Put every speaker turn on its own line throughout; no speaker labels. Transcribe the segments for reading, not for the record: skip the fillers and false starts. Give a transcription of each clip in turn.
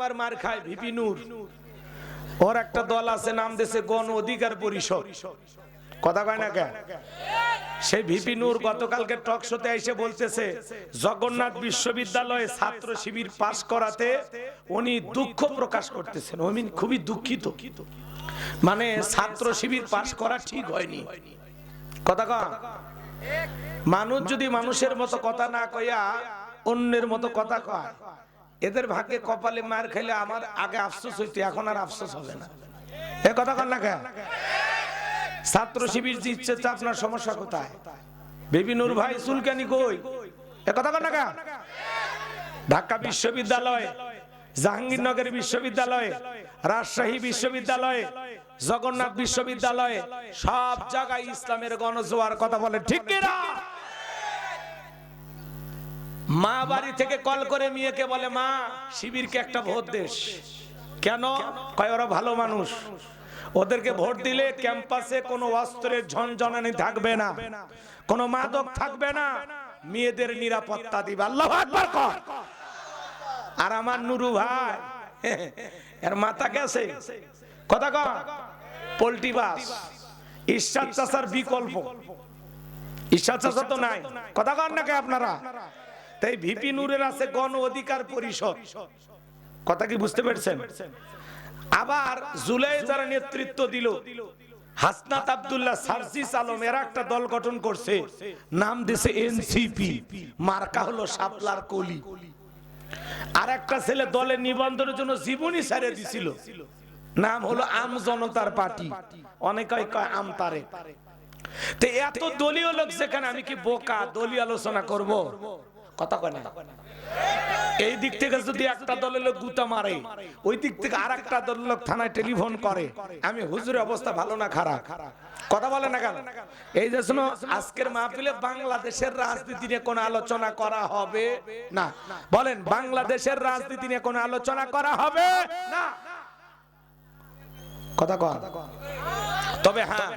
আবার মার খায় ভিপি নূর। ওর একটা দল আছে, নাম দিয়েছে গণ অধিকার পরিষদ। কথা কয় না কে? সেই ভিপি নূর গতকালকে টক শোতে এসে বলতেছে জগন্নাথ বিশ্ববিদ্যালয়ে ছাত্র শিবির পাস করাতে উনি দুঃখ প্রকাশ করতেছেন। উনি খুবই দুঃখিত, মানে ছাত্র শিবির পাস করা ঠিক হয়নি। কথা কয়, মানুষ যদি মানুষের মতো কথা না কইয়া অন্যের মতো কথা কয়, এদের ভাগ্যে কপালে মার খেলে আমার আগে আফসোস হইতো, এখন আর আফসোস হবে না। এ কথা কন না কে? ছাত্র শিবির জিতছে, আপনার সমস্যা কোথায়? ভিপি নূর ভাই চুলকানি কই? এ কথা কন না কে? ঢাকা বিশ্ববিদ্যালয়, জাহাঙ্গীরনগর বিশ্ববিদ্যালয়, রাজশাহী বিশ্ববিদ্যালয়, জগন্নাথ বিশ্ববিদ্যালয়, সব জায়গায় ইসলামের গণজোয়ার। কথা বলে ঠিক কিনা? মা বাড়ি থেকে কল করে মেয়েকে বলে, মা শিবিরকে একটা ভোট দেশ। কেন? কয় ওরা ভালো মানুষ, ওদেরকে ভোট দিলে ক্যাম্পাসে কোনো অস্ত্রের ঝনঝনানি থাকবে না, কোনো মাদক থাকবে না, মেয়েদের নিরাপত্তা দিবে। আল্লাহু আকবার কর। আর আমার নুরু ভাই এর মাথা গেছে। কথা কর, পোল্ট্রি বাস। ঈশ্বর চাচার বিকল্প, ঈশ্বর চাচা তো নাই। কথা কর না কে আপনারা? তাই ভিপি নূরের আছে গণ অধিকার পরিষদ। কথা কি বুঝতে পেরেছেন? আবার জুলাই যারা নেতৃত্ব দিল, হাসনাত আব্দুল্লাহ, সার্জিস আলম, এরা একটা দল গঠন করছে, নাম দিয়েছে এনসিপি, মার্কা হলো শাপলার কলি। আর একটা ছেলে দলের নিবন্ধনের জন্য জীবনী ছেড়ে দিছিল, নাম হলো আম জনতার পার্টি, অনেকে কয় আমতারে। তো এত দলীয় লোক যেখানে, আমি কি বোকা দলীয় আলোচনা করব? কথা কয় না। এই দিক থেকে যদি একটা দলের লোক গুতা মারে, ওই দিক থেকে আর একটা দলের লোক থানায় টেলিফোন করে, আমি হুজুরের অবস্থা ভালো না খারাপ? কথা বলে না কেন? এই যে শুনো, আজকের মাহফিলে বাংলাদেশের রাজনীতি নিয়ে কোনো আলোচনা করা হবে না। বলেন, বাংলাদেশের রাজনীতি নিয়ে কোনো আলোচনা করা হবে না। কথা কয়। তবে হ্যাঁ,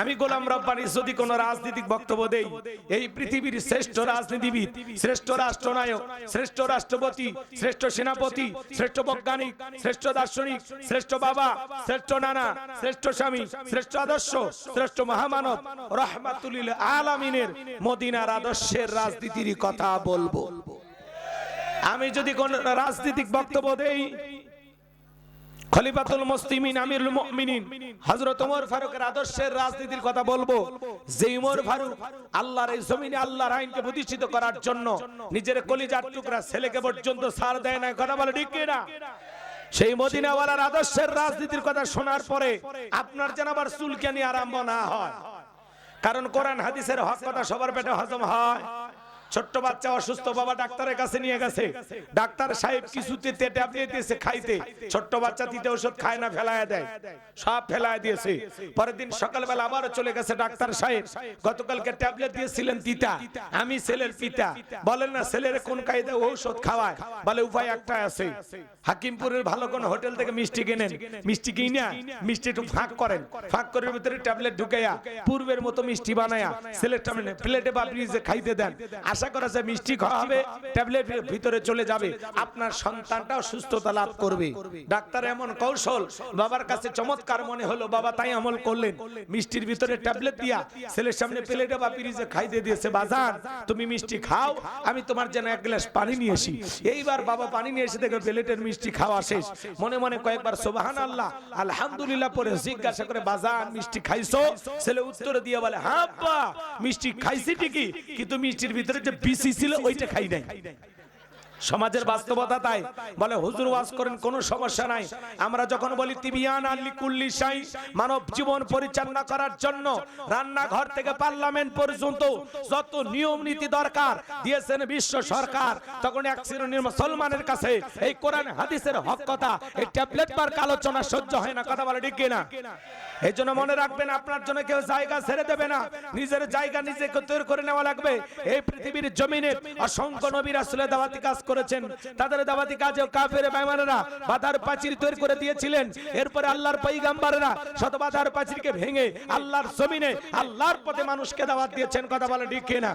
আমি গোলাম রব্বানী যদি কোন রাজনৈতিক বক্তব্য দেই, এই পৃথিবীর শ্রেষ্ঠ রাজনীতিবিদ, শ্রেষ্ঠ রাষ্ট্রনায়ক, শ্রেষ্ঠ রাষ্ট্রপতি, শ্রেষ্ঠ সেনাপতি, শ্রেষ্ঠ বৈজ্ঞানিক, শ্রেষ্ঠ দার্শনিক, শ্রেষ্ঠ বাবা, শ্রেষ্ঠ নানা, শ্রেষ্ঠ স্বামী, শ্রেষ্ঠ আদর্শ, শ্রেষ্ঠ মহামানব রাহমাতুল লিল আলামিনের মদিনার আদর্শের রাজনীতির কথা বলবো। আমি যদি কোন রাজনৈতিক বক্তব্য দেই, খলিফাতুল মুসলিমিন আমিরুল মুমিনিন হযরত ওমর ফারুকের আদর্শের রাজনীতির কথা বলবো। যে ওমর ফারুক আল্লাহর এই জমিনে আল্লাহর আইনকে প্রতিষ্ঠিত করার জন্য নিজের কলিজার টুকরা ছেলেকে পর্যন্ত ছাড় দেয় না। কথা বলে ঠিক কিনা? সেই মদিনাওয়ালার আদর্শের রাজনীতির কথা শোনার পরে আপনার যেন আবার চুলকানি আরম্ভ না হয়, কারণ কোরআন হাদিসের হক কথা সবার পেটে হজম হয়। ছোট্ট বাচ্চা অসুস্থ, বাবা ডাক্তারের কাছে নিয়ে গেছে, ডাক্তার সাহেব কিছুতে ট্যাবলেট দিয়েছে খাইতে, ছোট্ট বাচ্চা তিতে ওষুধ খায় না, ফেলায় দেয়, সব ফেলায় দিয়েছে। পরের দিন সকালবেলা আবারও চলে গেছে ডাক্তার সাহেব, গতকালকে ট্যাবলেট দিয়েছিলেন তিতা, আমি ছেলের পিতা, বলেন না ছেলের কোন কায়দা ঔষধ খাওয়ায়? বলে উপায় একটা আছে, হাকিমপুরের ভালো কোন হোটেল থেকে মিষ্টি কিনেন, মিষ্টি কিনা মিষ্টি একটু ফাঁক করেন, ফাঁক করে ভিতরে ট্যাবলেট ঢুকাইয়া পূর্বের মতো মিষ্টি বানায়া ছেলের প্লেটে বা ফ্রিজে খাইতে দেন। আশা করা যায় মিষ্টি খাওয়া হবে, ট্যাবলেট ভিতরে চলে যাবে, আপনার সন্তানটাও সুস্থতা লাভ করবে। ডাক্তার এমন কৌশল বাবার কাছে চমৎকার মনে হলো, বাবা তাই আমল করলেন, মিষ্টির ভিতরে ট্যাবলেট দিয়া ছেলের সামনে প্লেটে বা ফ্রিজে খাইতে দিয়েছে। বাজান তুমি মিষ্টি খাও, আমি তোমার জন্য এক গ্লাস পানি নিয়ে আসি। এইবার বাবা পানি নিয়ে এসে দেখে প্লেটের মিষ্টি খাওয়া শেষ, মনে মনে কয়েকবার সুবহানাল্লাহ আলহামদুলিল্লাহ পরে জিজ্ঞাসা করে, বাজান মিষ্টি খাইছো? ছেলে উত্তর দিয়ে বলে, হ্যাঁ আব্বা মিষ্টি খাইছি ঠিকই, কিন্তু মিষ্টির ভিতরে যে বিসি ছিল ওইটা খাই নাই। সমাজের বাস্তবতা তাই। বলে হুজুর ওয়াজ করেন, কোনো সমস্যা নাই। আমরা যখন বলি তিবিয়ান আলী কুল্লি শাই, মানব জীবন পরিচালনা করার জন্য রান্নাঘর থেকে পার্লামেন্ট পর্যন্ত যত নিয়ম নীতি দরকার দিয়েছেন বিশ্ব সরকার, তখন এক শ্রেণীর মুসলমানের কাছে এই কোরআন হাদিসের হক কথা, এই ট্যাবলেট বার আলোচনা সহ্য হয় না। কথা বলে ঠিক কিনা? এই জন্য মনে রাখবেন, আপনার জন্য কেউ জায়গা ছেড়ে দেবে না, নিজের জায়গা নিজেকে তৈরি করে নেওয়া লাগবে। এই পৃথিবীর জমিনে অসংখ্য নবী রাসূলের দাওয়াতি কাজ করেছেন, তাদের দাওয়াতি কাজে কাফের বেঈমানেরা বাধার প্রাচীর তৈরি করে দিয়েছিলেন। এরপরে আল্লাহর পয়গম্বরেরা শত বাধার প্রাচীরকে ভেঙে আল্লাহর জমিনে আল্লাহর পথে মানুষকে দাওয়াত দিয়েছেন। কথা বলে ঠিক কিনা?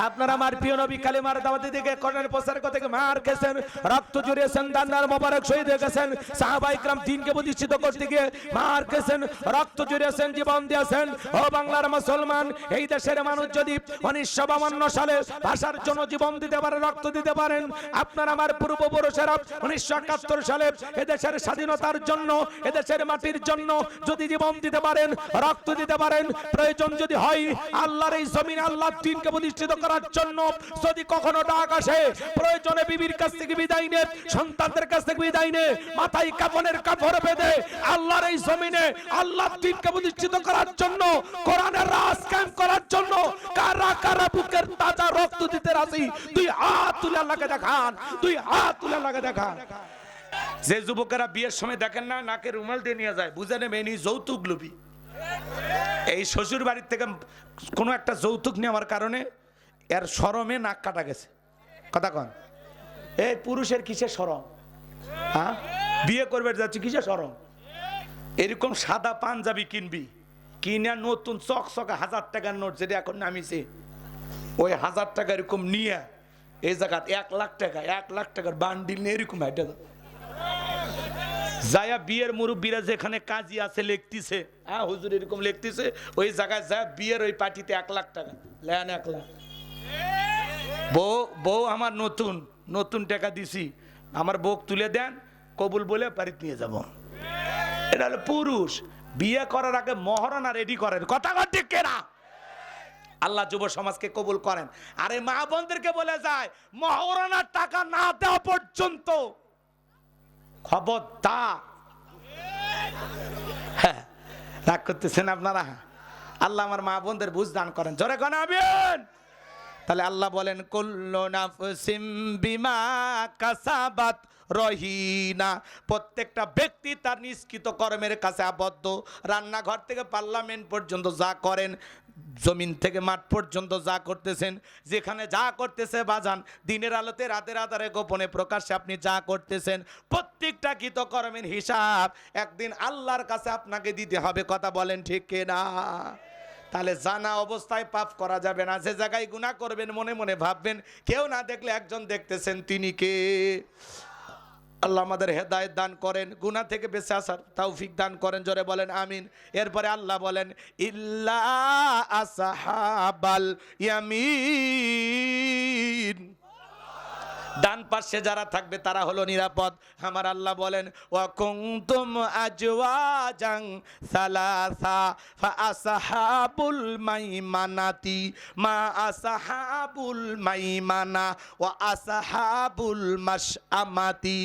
আপনারা আমার প্রিয় নবী কালেমার দাওয়াতি দিকে কোরআনের প্রচার করতে মার খেয়েছেন, রক্ত ঝরিয়েছেন, দানার মোবারক শহীদ হয়ে গেছেন। সাহাবায়ে کرام দ্বীনকে প্রতিষ্ঠিত করতে গিয়ে মার খেয়েছেন, রক্ত ঝরিয়েছেন, জীবন দিয়েছেন। ও বাংলার মুসলমান, এই দেশের মানুষ যদি 1952 সালে ভাষার জন্য জীবন দিতে পারে, রক্ত দিতে পারেন, আপনার আমার পূর্বপুরুষেরা 1971 সালে এদেশের স্বাধীনতার জন্য, এদেশের মাটির জন্য যদি জীবন দিতে পারেন, রক্ত দিতে পারেন, প্রয়োজন যদি হয় আল্লাহর এই জমিনে আল্লাহর দ্বীনকে প্রতিষ্ঠিত করার জন্য যদি কখনো ডাক আসে, প্রয়োজনে বিবির কাছ থেকে বিদায় নে, সন্তানদের কাছ থেকে বিদায় নে, মাথায় কাফনের কাপড় বেঁধে আল্লাহর এই জমিনে আল্লাহর দ্বীনকে প্রতিষ্ঠিত করার জন্য, কোরআনের রাজ কায়েম করার জন্য কারা কারা বুকের তাজা রক্ত দিতে রাজি? দুই হাত তুলে আল্লাহকে দেখান, দুই হাত তুলে আল্লাহকে দেখান। যে যুবকেরা বিয়ের সময় দেখেন না নাকে রুমাল দিয়ে নিয়ে যায়, বুঝে নেবেন এই যৌতুক লোভী। এই শ্বশুর বাড়ির থেকে কোনো একটা যৌতুক নেওয়ার কারণে এর শরমে নাক কাটা গেছে। কথা কন, এই পুরুষের কিসের শরম? হ্যাঁ, বিয়ে করবে যাচ্ছে কিসের শরম? এরকম সাদা পাঞ্জাবি কিনবি, কিনে নতুন চকচকা 1000 টাকার নোট যেটা এখন নামিছে, ওই 1000 টাকা এরকম নিয়ে এই জায়গায় 1 লাখ টাকা, 1 লাখ টাকার বান্ডিল নিয়ে এরকম হাইটা যায়া বিয়ের মুরব্বীরা যেখানে কাজী আছে লিখতেছে, হ্যাঁ হুজুর এরকম লিখতেছে, ওই জায়গায় যায় বিয়ের ওই পার্টিতে 1 লাখ টাকা লেন, 1 লাখ। বউ আমার নতুন নতুন টাকা দিছি, আমার বউ তুলে দেন, কবুল বলে বাড়িতে নিয়ে যাব। এটা হলো পুরুষ। বিয়ে করার আগে মহারণা রেডি করেন। কথা ঠিক কিনা? আল্লাহ যুব সমাজকে কবুল করেন। আরে মা বোনদেরকে বলে যায়, মহারণার টাকা না দেওয়া পর্যন্ত খবরদার। হ্যাঁ, রাগ করতেছেন আপনারা? আল্লাহ আমার মা বোনদের বুঝ দান করেন, জোরে কোন আমিন। তাহলে আল্লাহ বলেন, কুল্লু নাফসিম বিমা কাসাবাত রহিনা, প্রত্যেকটা ব্যক্তি তার নিষ্কৃত কর্মের কাছে আবদ্ধ। রান্নাঘর থেকে পার্লামেন্ট পর্যন্ত যা করেন, জমিন থেকে মাঠ পর্যন্ত যা করতেছেন, যেখানে যা করতেছে বাজান, দিনের আলোতে রাতের আধারে গোপনে প্রকাশ্যে আপনি যা করতেছেন, প্রত্যেকটা কৃত কর্মের হিসাব একদিন আল্লাহর কাছে আপনাকে দিতে হবে। কথা বলেন ঠিক কিনা? তাহলে জানা অবস্থায় পাপ করা যাবে না। যে জায়গায় গুনাহ করবেন মনে মনে ভাববেন, কেউ না দেখলে একজন দেখতেছেন, তিনি কে? আল্লাহ আমাদের হেদায়েত দান করেন, গুনাহ থেকে বেঁচে আসার তৌফিক দান করেন, জোরে বলেন আমিন। এরপরে আল্লাহ বলেন, ইল্লা আসহাবাল ইয়ামিন, ডান পাশে যারা থাকবে তারা হলো নিরাপদ। আমার আল্লাহ বলেন, ওয়া কুনতুম আজওয়াজান সালাসা ফা আসহাবুল মাইমানাতি মা আসহাবুল মাইমানা ওয়া আসহাবুল মাশআমাতি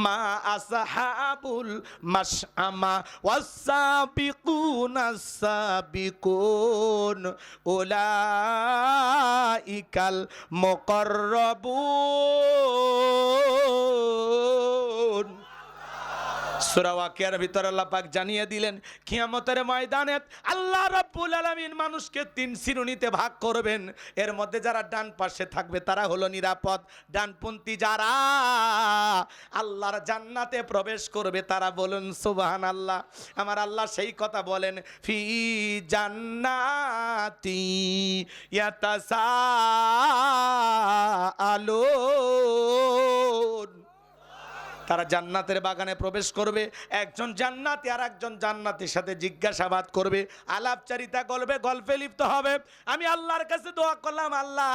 মা আসহাবুল মাশআমা ওয়াস-সাবিকুনাস সাবিকুন উলাইকাল মুকাররাবুন। সূরা ওয়াকিয়ার ভিতরে আল্লাহ পাক জানিয়ে দিলেন, কিয়ামতের ময়দানে আল্লাহ রাব্বুল আলামিন মানুষকে 3 শ্রেণীতে ভাগ করবেন। এর মধ্যে যারা ডান পাশে থাকবে তারা হলো নিরাপদ। ডানপন্থী যারা আল্লাহর জান্নাতে প্রবেশ করবে তারা বলুন সুবহানাল্লাহ। আমার আল্লাহ সেই কথা বলেন, ফি জান্নাতি ইয়াতাসাআলুন, তারা জান্নাতের বাগানে প্রবেশ করবে। একজন জান্নাতি আর একজন জান্নাতীর সাথে জিজ্ঞাসাবাদ করবে, আলাপচারিতা করবে, গল্পে লিপ্ত হবে। আমি আল্লাহর কাছে দোয়া করলাম, আল্লাহ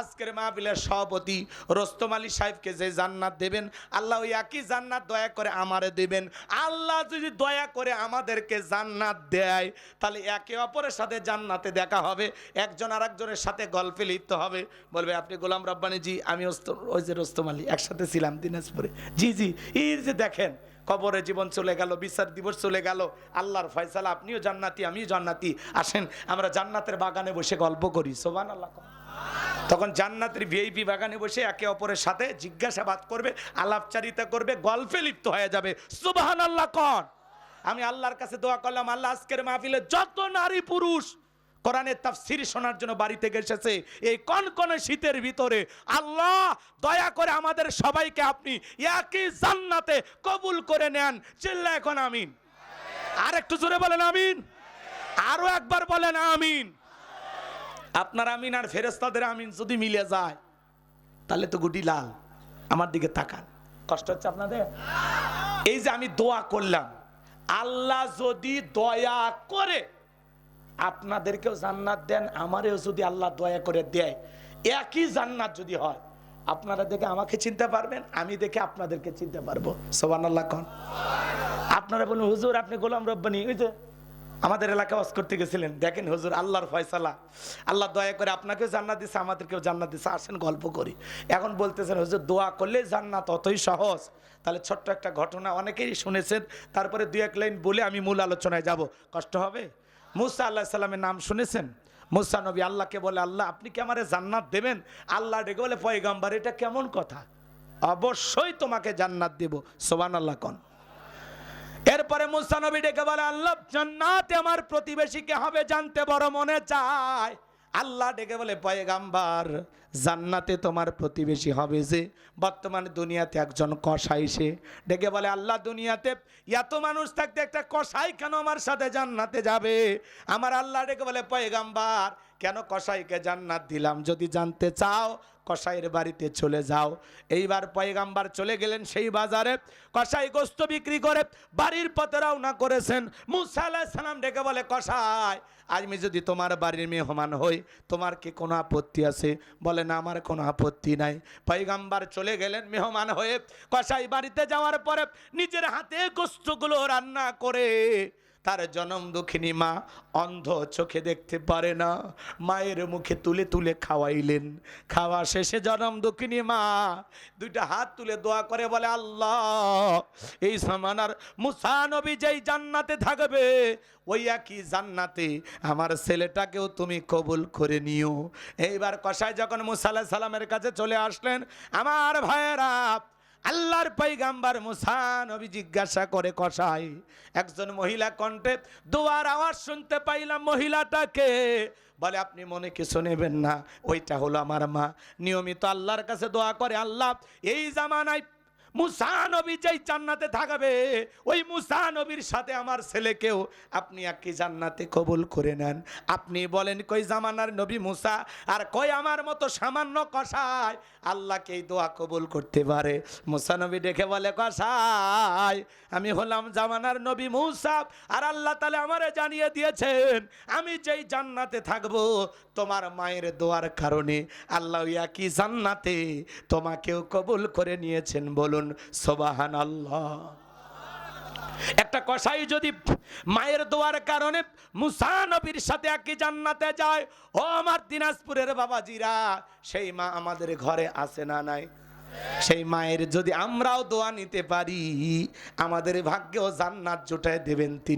আজকের মাহফিলের সভাপতি রোস্তম আলী সাহেবকে যে জান্নাত দেবেন, আল্লাহ ওই একই জান্নাত দয়া করে আমারে দেবেন। আল্লাহ যদি দয়া করে আমাদেরকে জান্নাত দেয়, তাহলে একে অপরের সাথে জান্নাতে দেখা হবে, একজন আর একজনের সাথে গল্পে লিপ্ত হবে। বলবে, আপনি গোলাম রব্বানী? জি। আমি ওই যে রোস্তম আলী, একসাথে ছিলাম দিনাজপুরে। জি জি। এই যে দেখেন, কবরে জীবন চলে গেল, বিচার দিবস চলে গেল, আল্লাহর ফয়সালা, আপনিও জান্নাতি আমিও জান্নাতি, আসেন আমরা জান্নাতের বাগানে বসে গল্প করি। সুবহানাল্লাহ। তখন জান্নাতের ভিআইপি বাগানে বসে একে অপরের সাথে জিজ্ঞাসাবাদ করবে, আলাপচারিতা করবে, গল্পে লিপ্ত হয়ে যাবে। সুবহানাল্লাহ। কোন আমি আল্লাহর কাছে দোয়া করলাম, আল্লাহ আজকের মাহফিলে যত নারী পুরুষ কোরআনের তাফসীর শোনার জন্য বাড়ি থেকে এসেছে, এই কনকনে শীতের ভিতরে আল্লাহ দয়া করে আমাদের সবাইকে আপনি একই জান্নাতে কবুল করে নেন। চিল্লায় এখন আমিন। আর একটু জোরে বলেন আমিন। আরো একবার বলেন আমিন। আপনার আমিন আর ফেরেশতাদের আমিন যদি মিলে যায় তাহলে তো গুটি লাল। আমার দিকে তাকান, কষ্ট হচ্ছে আপনাদের? এই যে আমি দোয়া করলাম, আল্লাহ যদি দয়া করে আপনাদেরকেও জান্নাত দেন, আমারেও যদি আল্লাহ দয়া করে দেয়, একই জান্নাত যদি হয়, আপনারা দেখে আমাকে চিনতে পারবেন, আমি দেখে আপনাদেরকে চিনতে পারবো। সুবহানাল্লাহ কোন। আপনারা বলুন হুজুর আপনি গোলাম রব্বানী, ওই যে আমাদের এলাকায় ওয়াজ করতে গেছিলেন, দেখেন হুজুর আল্লাহর ফয়সালা, আল্লাহ দয়া করে আপনাকেও জান্নাত দিচ্ছে, আমাদেরকেও জান্নাত দিচ্ছে, আসেন গল্প করি। এখন বলতেছেন হুজুর দোয়া করলে জান্নাত অতই সহজ। তাহলে ছোট্ট একটা ঘটনা অনেকেই শুনেছেন, তারপরে দুই এক লাইন বলে আমি মূল আলোচনায় যাব। কষ্ট হবে? মুসা আলাইহিস সালামের নাম শুনেছেন? মুসা নবী আল্লাহকে বলে, আল্লাহ আপনি কি আমারে জান্নাত দেবেন? আল্লাহ ডেকে বলে, পয়গম্বর এটা কেমন কথা, অবশ্যই তোমাকে জান্নাত দেব। সুবহানাল্লাহ কোন। এরপরে মুসা নবী ডেকে বলে, আল্লাহ জান্নাতে আমার প্রতিবেশী কে হবে জানতে বড় মনে চায়। আল্লাহ ডেকে বলে, পয়গম্বর জান্নাতে তোমার প্রতিবেশী হবে যে বর্তমানে দুনিয়াতে একজন কসাই। সে ডেকে বলে, আল্লাহ দুনিয়াতে এত মানুষ থাকতে একটা কসাই কেন আমার সাথে জান্নাতে যাবে? আমার আল্লাহ ডেকে বলে, পয়গম্বর কেন কসাইকে জান্নাত দিলাম যদি জানতে চাও কসাইয়ের বাড়িতে চলে যাও। এইবার পয়গম্বর চলে গেলেন সেই বাজারে, কসাই গোস্ত বিক্রি করে বাড়ির পথে রওনা করেছেন। মুসা আলাইহিস সালাম ডেকে বলে, কসাই আমি যদি তোমার বাড়ির মেহমান হই তোমার কি কোনো আপত্তি আছে? বলে না আমার কোনো আপত্তি নাই। পয়গম্বর চলে গেলেন মেহমান হয়ে। কসাই বাড়িতে যাওয়ার পরে নিজের হাতে গোস্তগুলো রান্না করে তার জনম দুঃখিনী মা অন্ধ চোখে দেখতে পারে না, মায়ের মুখে তুলে তুলে খাওয়াইলেন। খাওয়া শেষে জনম দুঃখিনী মা দুইটা হাত তুলে দোয়া করে বলে, আল্লাহ এই জামানার মুসা নবী যেই জান্নাতে থাকবে ওই একই জান্নাতে আমার ছেলেটাকেও তুমি কবুল করে নিও। এইবার কসাই যখন মুসা আলাইহিস সালামের কাছে চলে আসলেন, আমার ভাইয়েরা আল্লাহর পয়গম্বর মুসা নবী জিজ্ঞাসা করে, কসাই একজন মহিলা কণ্ঠে দোয়ার আওয়াজ শুনতে পাইলাম, মহিলাটাকে? বলে আপনি মনে কিছু নেবেন না, ওইটা হলো আমার মা, নিয়মিত আল্লাহর কাছে দোয়া করে। আল্লাহ এই জামানায় মুসা নবী যেই জান্নাতে থাকবে ওই মুসা নবীর সাথে আমার ছেলেকেও আপনি একই জান্নাতে কবুল করে নেন। আপনি বলেন কই জামানার নবী মুসা আর কই আমার মতো সামান্য কসাই আল্লাহকে এই দোয়া কবুল করতে পারে? মুসা নবী ডেকে বলে, কসাই আমি হলাম জামানার নবী মুসা, আর আল্লাহ তাআলা আমারে জানিয়ে দিয়েছেন আমি যেই জান্নাতে থাকবো তোমার মায়ের দোয়ার কারণে আল্লাহ একই জান্নাতে তোমাকেও কবুল করে নিয়েছেন। বলুন সুবহানাল্লাহ। একটা কসাই যদি মায়ের দোয়ার কারণে মুসা নবীর সাথে একই জান্নাতে যায়, ও আমার দিনাজপুরের বাবাজিরা, সেই মা আমাদের ঘরে আছে না নাই? সেই মায়ের যদি আমরাও দোয়া নিতে পারি আমাদের ভাগ্যেও জান্নাত জুটায় দেবেন তিনি।